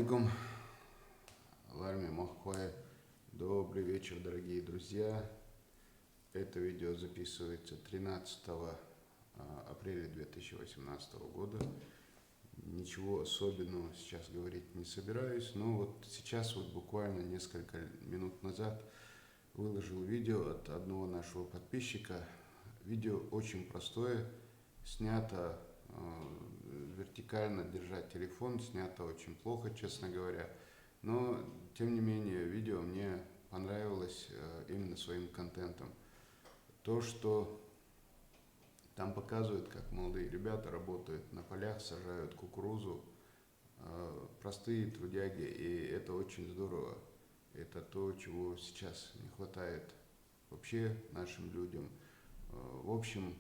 алейкум. Ларми Маххой. Добрый вечер, дорогие друзья. Это видео записывается 13 апреля 2018 года. Ничего особенного сейчас говорить не собираюсь, но вот сейчас, вот буквально несколько минут назад, выложил видео от одного нашего подписчика. Видео очень простое, снято вертикально, держать телефон, снято очень плохо, честно говоря. Но, тем не менее, видео мне понравилось именно своим контентом. То, что там показывают, как молодые ребята работают на полях, сажают кукурузу, простые трудяги, и это очень здорово. Это то, чего сейчас не хватает вообще нашим людям. В общем,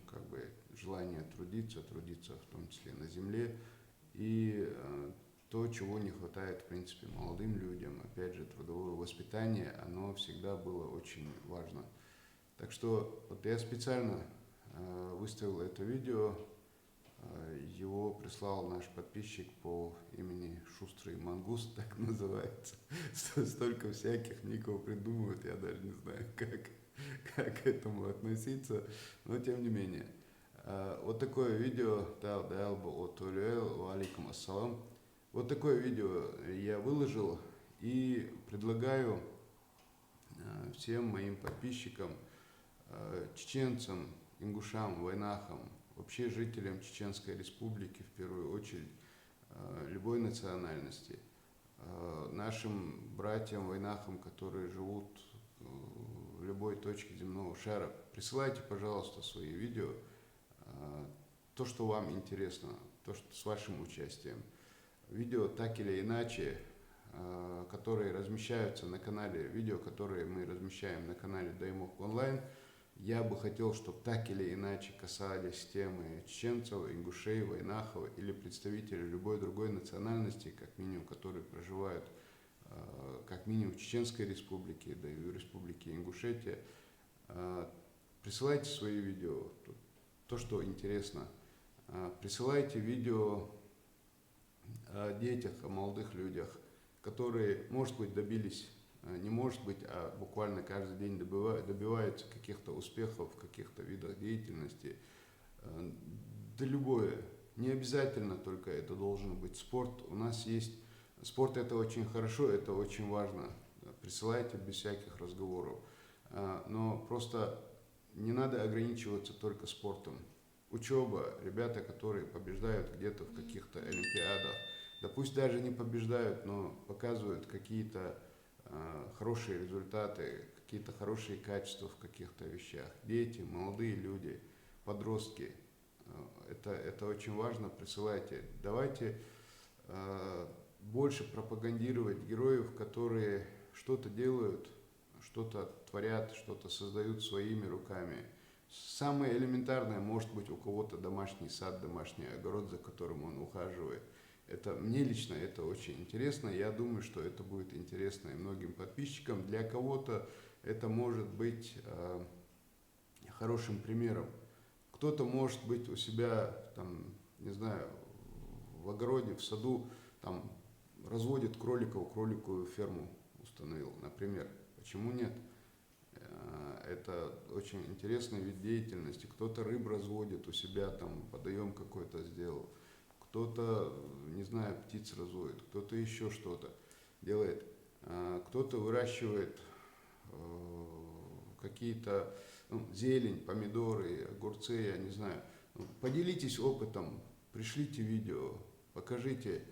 желание трудиться в том числе на земле, и то, чего не хватает, в принципе, молодым людям. Опять же, трудовое воспитание, оно всегда было очень важно. Так что вот я специально выставил это видео, его прислал наш подписчик по имени Шустрый Мангуст, так называется. Столько всяких ников придумывают, я даже не знаю, как к этому относиться, но тем не менее. Вот такое видео, алейкум ассалам. Вот такое видео я выложил и предлагаю всем моим подписчикам, чеченцам, ингушам, вайнахам, вообще жителям Чеченской Республики, в первую очередь, любой национальности, нашим братьям, вайнахам, которые живут в любой точке земного шара, присылайте, пожалуйста, свои видео, то, что вам интересно, то, что с вашим участием. Видео так или иначе, которые размещаются на канале, видео, которые мы размещаем на канале Даймок Онлайн, я бы хотел, чтобы так или иначе касались темы чеченцев, ингушей, вайнахов или представителей любой другой национальности, как минимум, которые проживают как минимум в Чеченской Республике, да и в Республике Ингушетия. Присылайте свои видео, то, что интересно. Присылайте видео о детях, о молодых людях, которые, может быть, добились, не может быть, а буквально каждый день добиваются каких-то успехов в каких-то видах деятельности. Да любое, не обязательно только это должен быть спорт. У нас есть спорт, это очень хорошо, это очень важно. Присылайте без всяких разговоров. Но просто не надо ограничиваться только спортом. Учеба, ребята, которые побеждают где-то в каких-то олимпиадах, да пусть даже не побеждают, но показывают какие-то хорошие результаты, какие-то хорошие качества в каких-то вещах. Дети, молодые люди, подростки, это очень важно, присылайте. Давайте больше пропагандировать героев, которые что-то делают, что-то творят, что-то создают своими руками. Самое элементарное, может быть, у кого-то домашний сад, домашний огород, за которым он ухаживает. Мне лично это очень интересно. Я думаю, что это будет интересно и многим подписчикам. Для кого-то это может быть хорошим примером. Кто-то может быть у себя, там, не знаю, в огороде, в саду, там, разводит кроликов, кроликовую ферму установил, например. Почему нет? Это очень интересный вид деятельности. Кто-то рыб разводит у себя, там, водоем какой-то сделал. Кто-то, не знаю, птиц разводит, кто-то еще что-то делает. Кто-то выращивает какие-то зелень, помидоры, огурцы, я не знаю. Поделитесь опытом, пришлите видео, покажите,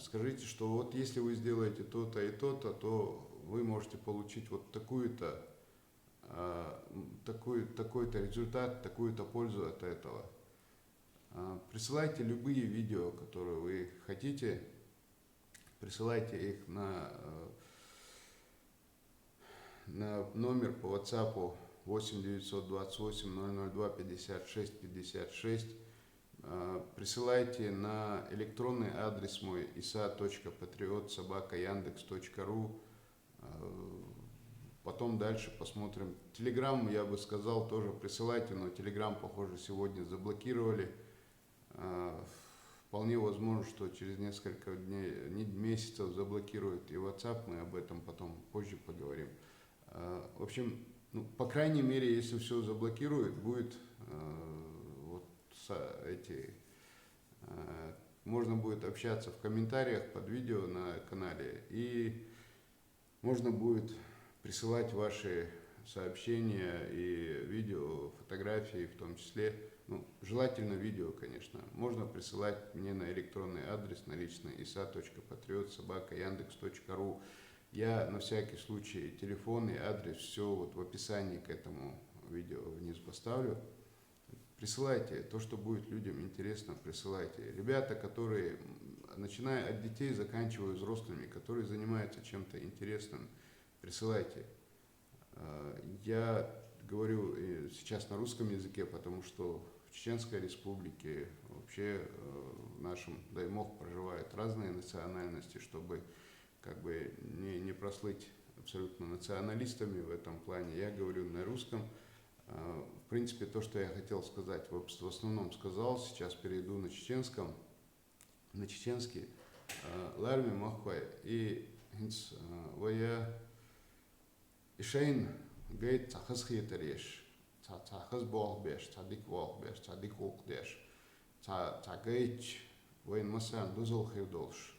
скажите, что вот если вы сделаете то-то и то-то, то вы можете получить вот такой-то результат, такую-то пользу от этого. Присылайте любые видео, которые вы хотите, присылайте их на номер по WhatsApp 8 928 002 56 56. Присылайте на электронный адрес мой isa.patriot@yandex.ru. Потом дальше посмотрим. Телеграм, я бы сказал, тоже присылайте, но Телеграм, похоже, сегодня заблокировали. вполне возможно, что через несколько дней, месяцев заблокируют и WhatsApp, мы об этом потом позже поговорим. В общем, ну, по крайней мере, если все заблокируют, будет вот можно будет общаться в комментариях под видео на канале, и можно будет присылать ваши сообщения и видео, фотографии в том числе. Ну, желательно видео, конечно. Можно присылать мне на электронный адрес, на личный isa.patriot@yandex.ru. Я на всякий случай телефон и адрес, все вот в описании к этому видео вниз поставлю. Присылайте то, что будет людям интересно, присылайте. Ребята, которые, начиная от детей, заканчивая взрослыми, которые занимаются чем-то интересным, присылайте. Я говорю сейчас на русском языке, потому что в Чеченской Республике, вообще в нашем Даймох проживают разные национальности, чтобы как бы не прослыть абсолютно националистами в этом плане. Я говорю на русском. В принципе, то, что я хотел сказать, в основном сказал. Сейчас перейду на чеченский. Ларми махвай и вая ишейн гейт цахас хитереш, цахас бог беш, цадик бог беш, цадик ок деш, цагейч вайн масан дузол хирдолш.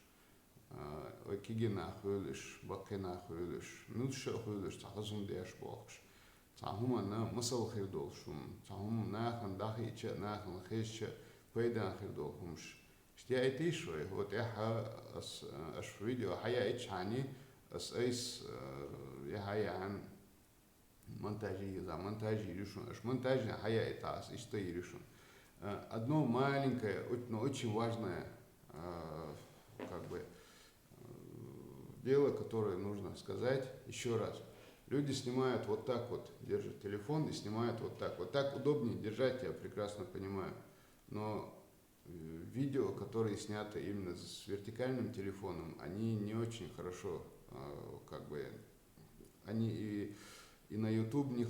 Ой кигена хулиш, бакена хулиш, нудша хулиш, цахасум деш богш. Цахума на масал хирдолшум, цахум нахан дахи че, нахан хеш пейдан хирдолхумш. Штяйти шой, вот я аш видео хая ичани, ас эйс я хая ан монтажи, за монтажи решен, аш монтажи хая этас, и что и решен. Одно маленькое, но очень важное как бы дело, которое нужно сказать еще раз. Люди снимают вот так вот, держат телефон и снимают вот так. Вот так удобнее держать, я прекрасно понимаю. Но видео, которые сняты именно с вертикальным телефоном, они не очень хорошо, как бы, они и на YouTube не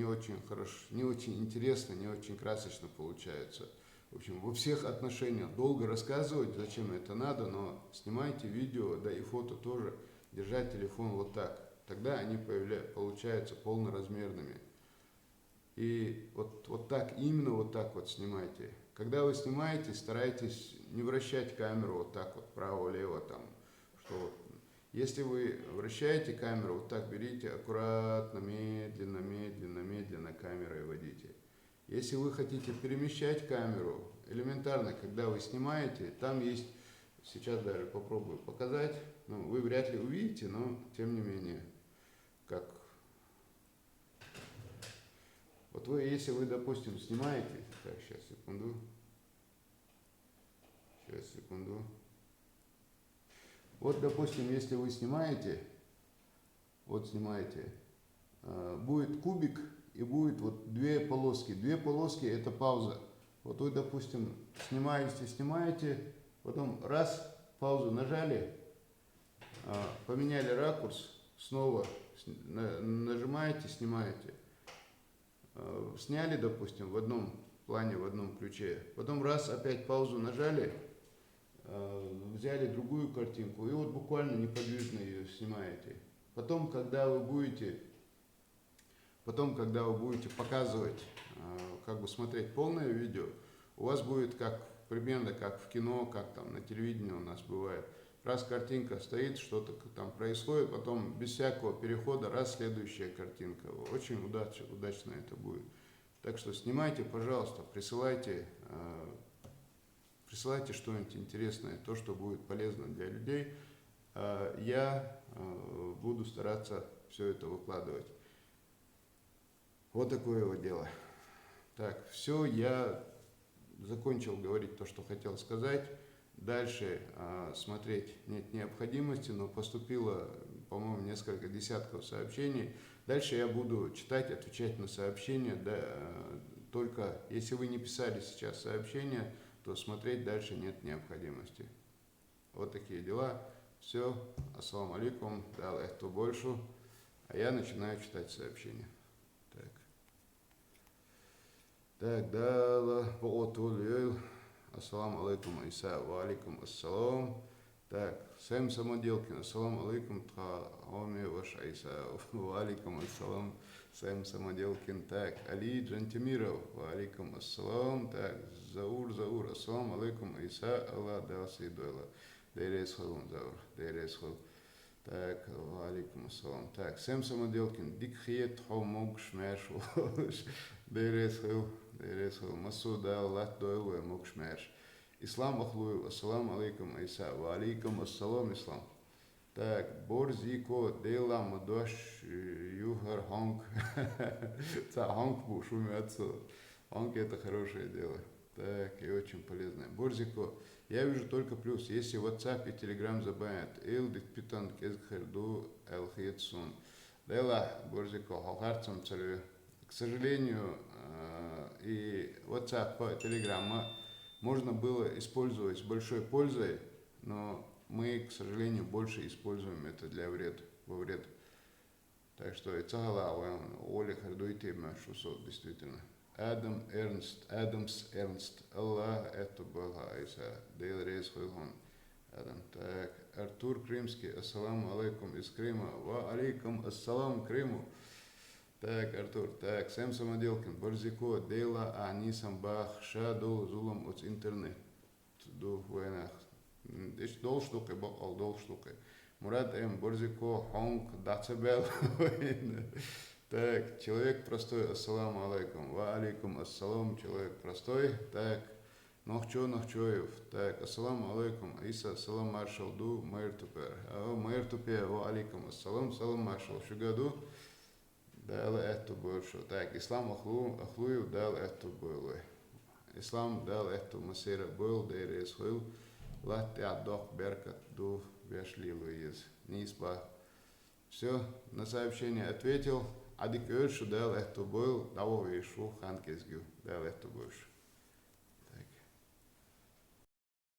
очень хорошо, не очень интересно, не очень красочно получаются. В общем, во всех отношениях долго рассказывать, зачем это надо, но снимайте видео, да и фото тоже, держать телефон вот так. Тогда они получаются полноразмерными. И вот так, именно вот так вот снимайте. Когда вы снимаете, старайтесь не вращать камеру вот так вот, право-лево там. Что если вы вращаете камеру, вот так берите, аккуратно, медленно, медленно, медленно камерой водите. Если вы хотите перемещать камеру, элементарно, когда вы снимаете, там есть, сейчас даже попробую показать, ну, вы вряд ли увидите, но тем не менее, как. Вот вы, если вы, допустим, снимаете, так, сейчас, секунду, вот, допустим, если вы снимаете, вот снимаете, будет кубик и будет вот две полоски это пауза. Вот вы, допустим, снимаете, потом раз, паузу нажали, поменяли ракурс, снова нажимаете, снимаете. Сняли, допустим, в одном плане, в одном ключе. Потом раз, опять паузу нажали, взяли другую картинку и вот буквально неподвижно ее снимаете. Потом, когда вы будете показывать, как бы смотреть полное видео, у вас будет примерно как в кино, как там на телевидении у нас бывает. Раз картинка стоит, что-то там происходит, потом без всякого перехода, раз следующая картинка. Очень удачно это будет. Так что снимайте, пожалуйста, присылайте что-нибудь интересное, то, что будет полезно для людей. Я буду стараться все это выкладывать. Вот такое вот дело. Так, все, я закончил говорить то, что хотел сказать. Дальше смотреть нет необходимости, но поступило, по-моему, несколько десятков сообщений. Дальше я буду читать, отвечать на сообщения. Да, только если вы не писали сейчас сообщения, то смотреть дальше нет необходимости. Вот такие дела. Все, ассаламу алейкум, дал эхту больше. А я начинаю читать сообщения. Так, дала, Ассаламу алейкум, Иса, ва алейкум ассалам. Так, Сэм Самоделкин, ассаламу алейкум, Тхаоми ваш Иса, ва алейкум ассалам. Сэм Самоделкин, так, Али Джантимиров, ва алейкум ассалам. Так, Заур, ассаламу алейкум, Иса, Аллах даси дуэла. Дейрес хулун, Заур, дейрес хул. Так, ва алейкум ассалам. Так, Сэм Самоделкин, Дикхиет Хомогш Мэш, дейрес хул, Масуда, Аллах дуэла, Могш Мэш. Ислам Ахлуев, ассаламу алейкум, Иса, ва алейкум ассалам, Ислам. Так, Борзико, Дейла, Мадош, Юхар, Хонг. Хонг шуми отцу. Хонг это хорошее дело. Так, и очень полезное. Борзико, я вижу только плюс. Если WhatsApp и Telegram забанят, ил дикпитан кезхерду элхиетсун. Дейла, Борзико, халхарцам царю. К сожалению, и WhatsApp, Telegram можно было использовать с большой пользой, но мы, к сожалению, больше используем это во вред. Так что и цагала, Оля Хардуйте, Машусот, действительно. Адамс Эрнст, Аллах, это была Айса, Дейл Рейс Хуйхон. Адам, так, Артур Крымский, ассаламу алейкум из Крыма, ва алейкум ассалам Крыму. Так, Артур, так, Сэм Самоделкин, Борзико, Дейла, Анисам Бах, Шаду, Зулам от интернет. Ду войнах. Деш дол штуки, бокал дол штуки. Мурат М. Борзико, Хонг, Дацебел. Так, человек простой, ассаламу алейкум. Ва алейкум ассалам, человек простой. Так, Нохчоев. Так, ассаламу алейкум. Иса, салам маршал ду, майр тупер. Майр тупер, ва алейкум ассалам, салам маршал. Шугаду. Дал это больше. Так, Ислам Ахлуев дал это было. Ислам дал это масира был, дейрес хил. Латте отдох беркат ду вешлилу из Нисба. Все, на сообщение ответил. Адик Ölshu дал это был, того вешу ханкезгю дал это больше.